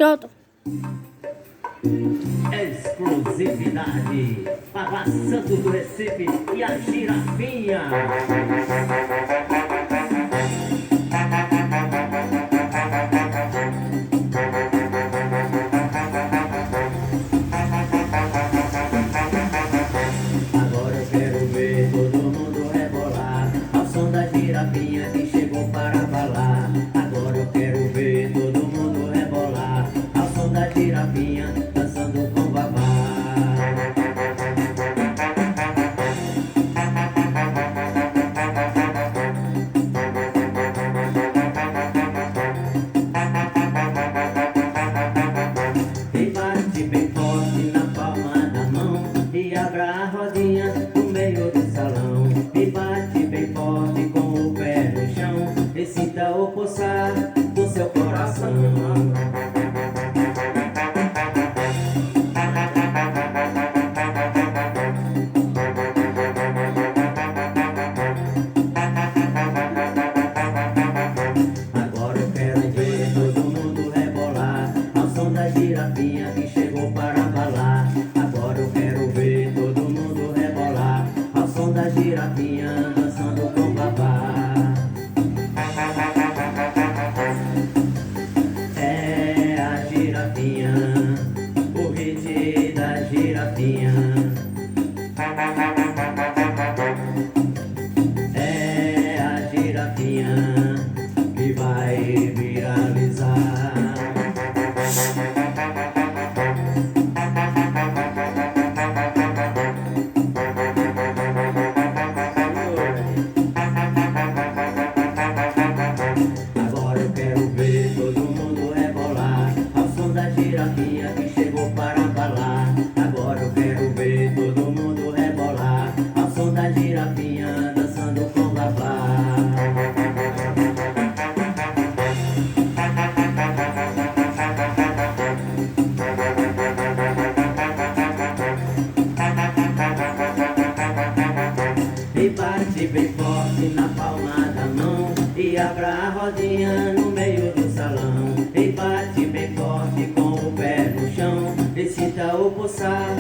Pronto. Exclusividade para Santos do Recife e a Girafinha. Agora eu quero ver todo mundo rebolar ao som da girafinha que chegou para falar. Agora eu quero ver todo mundo rebolar ao som da girafinha dançando com babá. E bate bem forte na palma da mão e abra a rodinha no meio do salão. E bate bem forte com o pé no chão e sinta o pulsar do seu coração. Agora eu quero ver todo mundo rebolar ao som da girafinha que chegou para falar. Agora eu quero ver todo mundo rebolar ao som da girafinha dançando com babá. É a girafinha, o hit da girafinha. É a girafinha que vai viralizar. Agora eu quero ver todo mundo rebolar ao som da girafinha que chegou para falar. Agora eu quero ver todo mundo rebolar ao som da girafinha dançando com babá. E bate bem forte na palma da mão e abra a rodinha no meio do salão. E bate bem forte com o pé no chão e sinta o pulsar